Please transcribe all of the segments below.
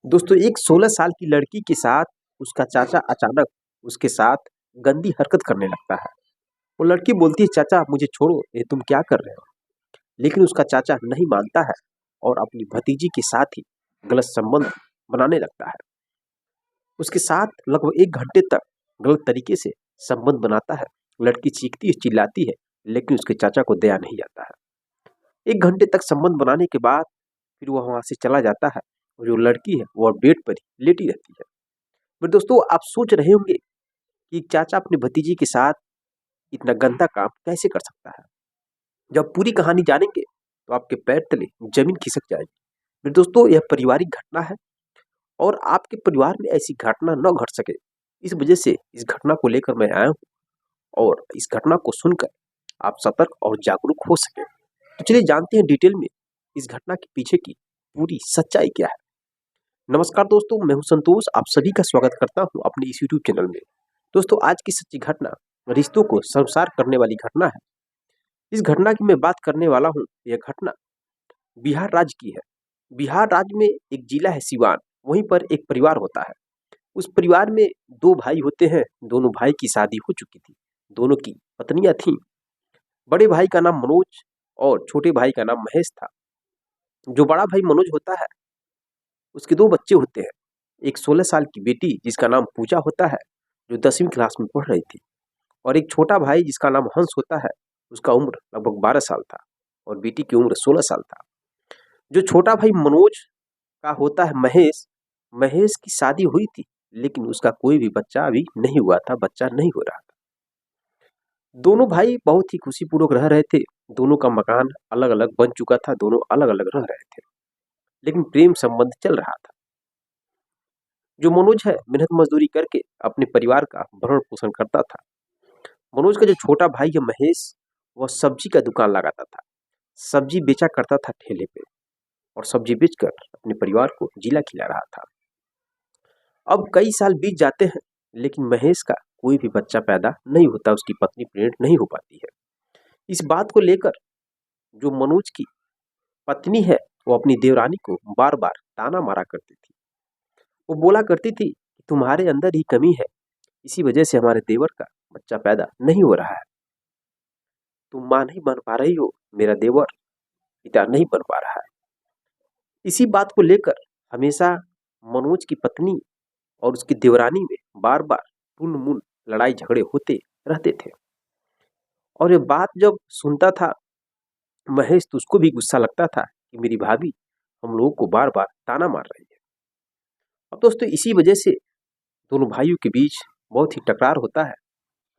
दोस्तों एक 16 साल की लड़की के साथ उसका चाचा अचानक उसके साथ गंदी हरकत करने लगता है। वो लड़की बोलती है, चाचा मुझे छोड़ो, ये तुम क्या कर रहे हो। लेकिन उसका चाचा नहीं मानता है और अपनी भतीजी के साथ ही गलत संबंध बनाने लगता है। उसके साथ लगभग 1 घंटे तक गलत तरीके से संबंध बनाता है। लड़की चीखती है, चिल्लाती है, लेकिन उसके चाचा को दया नहीं आता है। 1 घंटे तक संबंध बनाने के बाद फिर वह वहां से चला जाता है और जो लड़की है वो बेड पर ही लेटी रहती है। पर दोस्तों आप सोच रहे होंगे कि चाचा अपने भतीजी के साथ इतना गंदा काम कैसे कर सकता है। जब पूरी कहानी जानेंगे तो आपके पैर तले जमीन खिसक जाएगी। फिर दोस्तों यह पारिवारिक घटना है और आपके परिवार में ऐसी घटना न घट सके, इस वजह से इस घटना को लेकर मैं आया हूँ और इस घटना को सुनकर आप सतर्क और जागरूक हो सके। तो चलिए जानते हैं डिटेल में इस घटना के पीछे की पूरी सच्चाई क्या है। नमस्कार दोस्तों, मैं हूं संतोष, आप सभी का स्वागत करता हूं अपने इस यूट्यूब चैनल में। दोस्तों आज की सच्ची घटना रिश्तों को संसार करने वाली घटना है। इस घटना की मैं बात करने वाला हूं। यह घटना बिहार राज्य की है। बिहार राज्य में एक जिला है सिवान, वहीं पर एक परिवार होता है। उस परिवार में 2 भाई होते हैं। दोनों भाई की शादी हो चुकी थी, दोनों की पत्नियां थीं। बड़े भाई का नाम मनोज और छोटे भाई का नाम महेश था। जो बड़ा भाई मनोज होता है उसके 2 बच्चे होते हैं। एक 16 साल की बेटी जिसका नाम पूजा होता है, जो 10वीं क्लास में पढ़ रही थी, और एक छोटा भाई जिसका नाम हंस होता है, उसका उम्र लगभग 12 साल था और बेटी की उम्र 16 साल था। जो छोटा भाई मनोज का होता है महेश, महेश की शादी हुई थी लेकिन उसका कोई भी बच्चा अभी नहीं हुआ था, बच्चा नहीं हो रहा था। दोनों भाई बहुत ही खुशीपूर्वक रह रहे थे। दोनों का मकान अलग अलग बन चुका था, दोनों अलग अलग रह रहे थे, लेकिन प्रेम संबंध चल रहा था। जो मनोज है मेहनत मजदूरी करके अपने परिवार का भरण पोषण करता था। मनोज का जो छोटा भाई है महेश, वह सब्जी का दुकान लगाता था, सब्जी बेचा करता था ठेले पे, और सब्जी बेचकर अपने परिवार को जिला खिला रहा था। अब कई साल बीत जाते हैं लेकिन महेश का कोई भी बच्चा पैदा नहीं होता, उसकी पत्नी प्रेग्नेंट नहीं हो पाती है। इस बात को लेकर जो मनोज की पत्नी है वो अपनी देवरानी को बार बार ताना मारा करती थी। वो बोला करती थी कि तुम्हारे अंदर ही कमी है, इसी वजह से हमारे देवर का बच्चा पैदा नहीं हो रहा है। तुम माँ नहीं बन पा रही हो, मेरा देवर पिता नहीं बन पा रहा है। इसी बात को लेकर हमेशा मनोज की पत्नी और उसकी देवरानी में बार बार टुन मुन लड़ाई झगड़े होते रहते थे। और ये बात जब सुनता था महेश तो उसको भी गुस्सा लगता था कि मेरी भाभी हम लोगों को बार बार ताना मार रही है। अब दोस्तों इसी वजह से दोनों भाइयों के बीच बहुत ही टकरार होता है,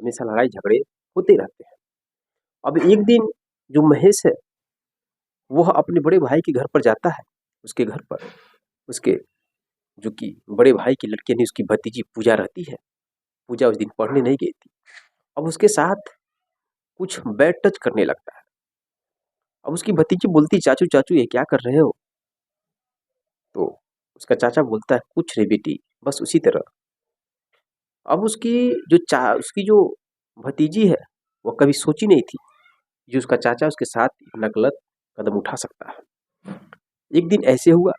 हमेशा लड़ाई झगड़े होते रहते हैं। अब एक दिन जो महेश है वह अपने बड़े भाई के घर पर जाता है। उसके घर पर उसके जो कि बड़े भाई की लड़की यानी उसकी भतीजी पूजा रहती है। पूजा उस दिन पढ़ने नहीं गई थी। अब उसके साथ कुछ बैड टच करने लगता है। अब उसकी भतीजी बोलती, चाचू चाचू ये क्या कर रहे हो। तो उसका चाचा बोलता है, कुछ नहीं बेटी, बस उसी तरह। अब उसकी जो भतीजी है वो कभी सोची नहीं थी जो उसका चाचा उसके साथ इतना गलत कदम उठा सकता है। एक दिन ऐसे हुआ,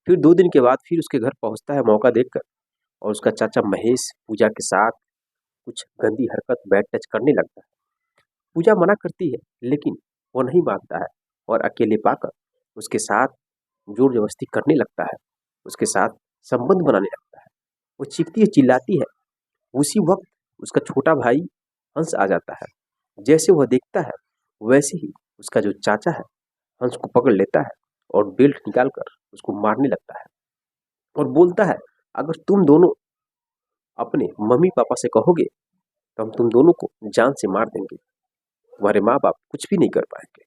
फिर 2 दिन के बाद फिर उसके घर पहुंचता है मौका देखकर, और उसका चाचा महेश पूजा के साथ कुछ गंदी हरकत बैड टच करने लगता है। पूजा मना करती है लेकिन वो नहीं मानता है और अकेले पाकर उसके साथ जोर जबरदस्ती करने लगता है, उसके साथ संबंध बनाने लगता है। वो चीखती है, चिल्लाती है। उसी वक्त उसका छोटा भाई हंस आ जाता है। जैसे वह देखता है वैसे ही उसका जो चाचा है हंस को पकड़ लेता है और बेल्ट निकालकर उसको मारने लगता है और बोलता है, अगर तुम दोनों अपने मम्मी पापा से कहोगे तो हम तुम दोनों को जान से मार देंगे, तुम्हारे माँ बाप कुछ भी नहीं कर पाएंगे।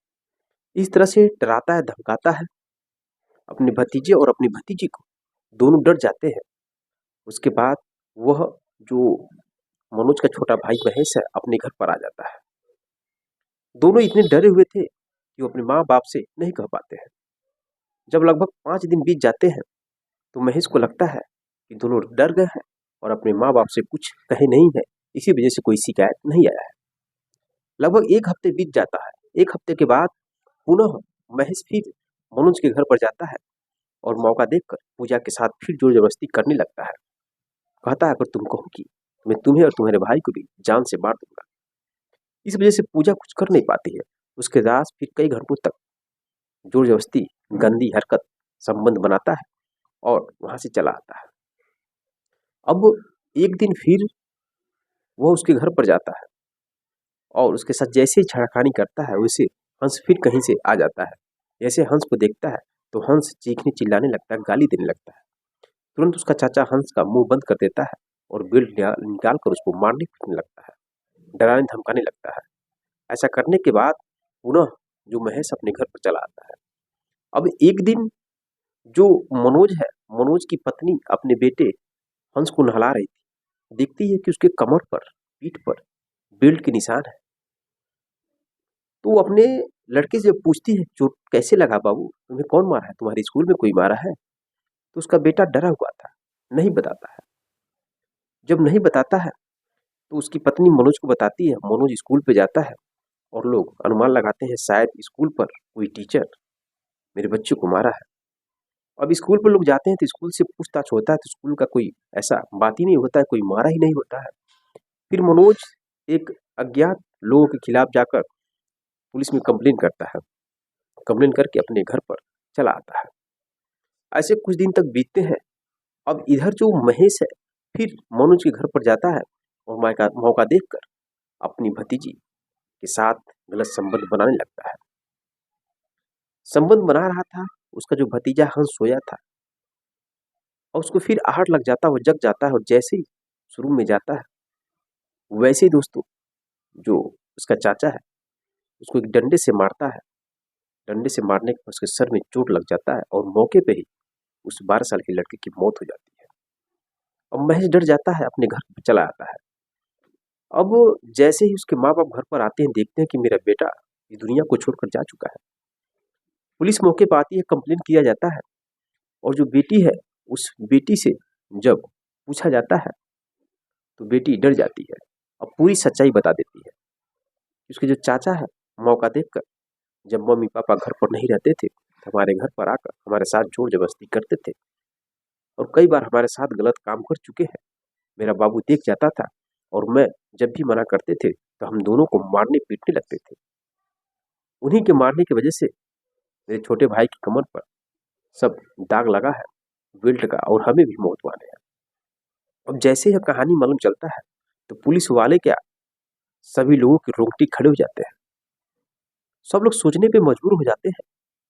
इस तरह से डराता है, धमकाता है अपने भतीजे और अपनी भतीजी को। दोनों डर जाते हैं। उसके बाद वह जो मनोज का छोटा भाई महेश है अपने घर पर आ जाता है। दोनों इतने डरे हुए थे कि वो अपने माँ बाप से नहीं कह पाते हैं। जब लगभग 5 दिन बीत जाते हैं तो महेश को लगता है कि दोनों डर गए हैं और अपने माँ बाप से कुछ कहे नहीं है, इसी वजह से कोई शिकायत नहीं आया है। लगभग 1 हफ्ते बीत जाता है। 1 हफ्ते के बाद पुनः महेश फिर मनोज के घर पर जाता है और मौका देखकर पूजा के साथ फिर जोर जबरदस्ती करने लगता है। कहता है अगर तुम कहोगी तो मैं तुम्हें और तुम्हारे भाई को भी जान से मार दूंगा। इस वजह से पूजा कुछ कर नहीं पाती है। उसके दास फिर कई घंटों तक जोर जबरदस्ती गंदी हरकत संबंध बनाता है और वहां से चला आता है। अब एक दिन फिर वह उसके घर पर जाता है और उसके साथ जैसे ही छेड़खानी करता है वैसे हंस फिर कहीं से आ जाता है। जैसे हंस को देखता है तो हंस चीखने चिल्लाने लगता है, गाली देने लगता है। तुरंत उसका चाचा हंस का मुंह बंद कर देता है और बेल्ट निकाल कर उसको मारने पीटने लगता है, डराने धमकाने लगता है। ऐसा करने के बाद पुनः जो महेश अपने घर पर चला आता है। अब एक दिन जो मनोज है, मनोज की पत्नी अपने बेटे हंस को नहला रही थी। देखती है कि उसके कमर पर, पीठ पर बेल्ट के निशान है। तो वो अपने लड़के से पूछती है चोट कैसे लगा बाबू, तुम्हें कौन मारा है, तुम्हारे स्कूल में कोई मारा है? तो उसका बेटा डरा हुआ था, नहीं बताता है। जब नहीं बताता है तो उसकी पत्नी मनोज को बताती है। मनोज स्कूल पे जाता है और लोग अनुमान लगाते हैं शायद स्कूल पर कोई टीचर मेरे बच्चे को मारा है। अब स्कूल पर लोग जाते हैं तो स्कूल से पूछताछ होता है तो स्कूल का कोई ऐसा बात ही नहीं होता है, कोई मारा ही नहीं होता है। फिर मनोज एक अज्ञात लोगों के खिलाफ जाकर पुलिस में कंप्लेन करता है। कंप्लेन करके अपने घर पर चला आता है। ऐसे कुछ दिन तक बीतते हैं। अब इधर जो महेश है फिर मनोज के घर पर जाता है और मौका देखकर अपनी भतीजी के साथ गलत संबंध बनाने लगता है। संबंध बना रहा था, उसका जो भतीजा हंस सोया था और उसको फिर आहट लग जाता है, वो जग जाता है और जैसे ही शुरू में जाता है वैसे ही दोस्तों जो उसका चाचा है उसको एक डंडे से मारता है। डंडे से मारने के बाद उसके सर में चोट लग जाता है और मौके पे ही उस 12 साल के लड़के की मौत हो जाती है। अब महेश डर जाता है, अपने घर पर चला आता है। अब जैसे ही उसके माँ बाप घर पर आते हैं, देखते हैं कि मेरा बेटा इस दुनिया को छोड़कर जा चुका है। पुलिस मौके पर आती है, कंप्लेन किया जाता है और जो बेटी है उस बेटी से जब पूछा जाता है तो बेटी डर जाती है और पूरी सच्चाई बता देती है। उसके जो चाचा है मौका देखकर जब मम्मी पापा घर पर नहीं रहते थे तो हमारे घर पर आकर हमारे साथ जोर जबरदस्ती करते थे और कई बार हमारे साथ गलत काम कर चुके हैं। मेरा बाबू देख जाता था और मैं जब भी मना करते थे तो हम दोनों को मारने पीटने लगते थे। उन्हीं के मारने की वजह से मेरे छोटे भाई की कमर पर सब दाग लगा है बेल्ट का और हमें भी मौत वाले हैं। अब जैसे यह कहानी मालूम चलता है तो पुलिस वाले क्या सभी लोगों के रोंगटे खड़े हो जाते हैं। सब लोग सोचने पे मजबूर हो जाते हैं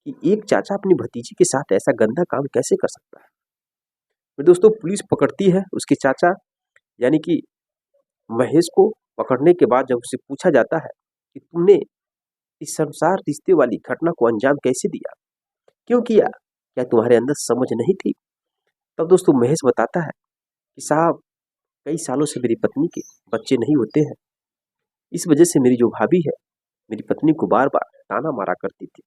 कि एक चाचा अपनी भतीजी के साथ ऐसा गंदा काम कैसे कर सकता है। फिर दोस्तों पुलिस पकड़ती है उसके चाचा यानी कि महेश को। पकड़ने के बाद जब उससे पूछा जाता है कि तुमने इस संसार रिश्ते वाली घटना को अंजाम कैसे दिया, क्यों किया, क्या तुम्हारे अंदर समझ नहीं थी? तब दोस्तों महेश बताता है कि साहब कई सालों से मेरी पत्नी के बच्चे नहीं होते हैं। इस वजह से मेरी जो भाभी है मेरी पत्नी को बार बार ताना मारा करती थी।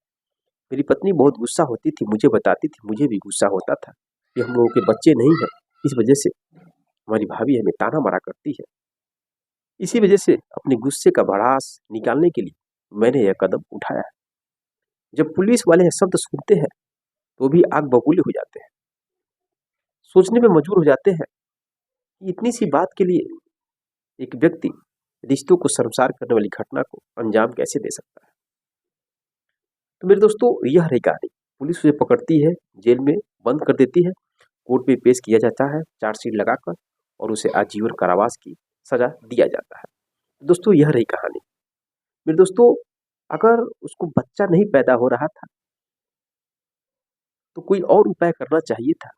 मेरी पत्नी बहुत गुस्सा होती थी, मुझे बताती थी, मुझे भी गुस्सा होता था कि हम लोगों के बच्चे नहीं हैं। इस वजह से हमारी भाभी हमें ताना मारा करती है। इसी वजह से अपने गुस्से का भड़ास निकालने के लिए मैंने यह कदम उठाया है। जब पुलिस वाले यह शब्द सुनते हैं तो भी आग बबूले हो जाते हैं। सोचने में मजबूर हो जाते हैं कि इतनी सी बात के लिए एक व्यक्ति रिश्तों को शर्मसार करने वाली घटना को अंजाम कैसे दे सकता है। तो मेरे दोस्तों यह रही कहानी। पुलिस उसे पकड़ती है, जेल में बंद कर देती है, कोर्ट में पेश किया जाता है चार्जशीट लगाकर और उसे आजीवन कारावास की सजा दिया जाता है। दोस्तों यह रही कहानी। मेरे दोस्तों अगर उसको बच्चा नहीं पैदा हो रहा था तो कोई और उपाय करना चाहिए था,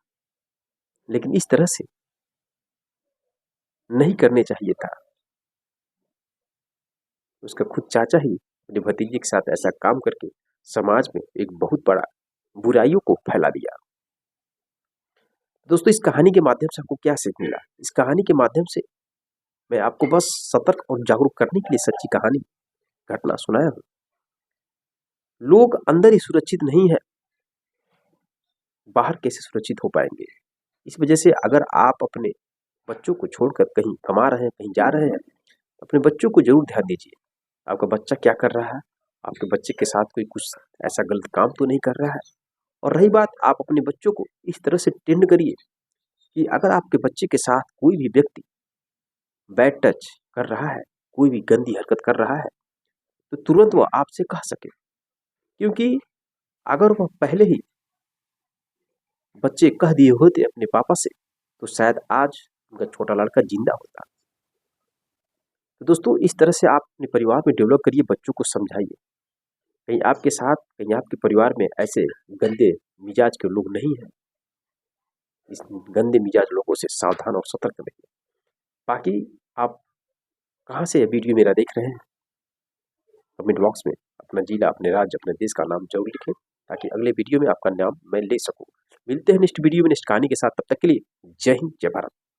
लेकिन इस तरह से नहीं करने चाहिए था। उसका खुद चाचा ही अपने भतीजे के साथ ऐसा काम करके समाज में एक बहुत बड़ा बुराइयों को फैला दिया। दोस्तों इस कहानी के माध्यम से आपको क्या सीख मिला? इस कहानी के माध्यम से मैं आपको बस सतर्क और जागरूक करने के लिए सच्ची कहानी घटना सुनाया हूँ। लोग अंदर ही सुरक्षित नहीं है, बाहर कैसे सुरक्षित हो पाएंगे? इस वजह से अगर आप अपने बच्चों को छोड़कर कहीं कमा रहे हैं, कहीं जा रहे हैं, अपने बच्चों को जरूर ध्यान दीजिए। आपका बच्चा क्या कर रहा है, आपके बच्चे के साथ कोई कुछ ऐसा गलत काम तो नहीं कर रहा है। और रही बात, आप अपने बच्चों को इस तरह से ट्रेंड करिए कि अगर आपके बच्चे के साथ कोई भी व्यक्ति बैड टच कर रहा है, कोई भी गंदी हरकत कर रहा है, तो तुरंत वो आपसे कह सके। क्योंकि अगर वह पहले ही बच्चे कह दिए होते अपने पापा से, तो शायद आज उनका छोटा लड़का जिंदा होता। तो दोस्तों, इस तरह से आप अपने परिवार में डेवलप करिए, बच्चों को समझाइए। कहीं आपके साथ, कहीं आपके परिवार में ऐसे गंदे मिजाज के लोग नहीं हैं। इस गंदे मिजाज लोगों से सावधान और सतर्क रहिए। बाकी आप कहाँ से वीडियो मेरा देख रहे हैं, कमेंट बॉक्स में अपना जिला, अपने राज्य, अपने देश का नाम जरूर लिखें, ताकि अगले वीडियो में आपका नाम मैं ले सकूं। मिलते हैं नेक्स्ट वीडियो में नेक्स्ट कहानी के साथ। तब तक के लिए जय हिंद, जय भारत।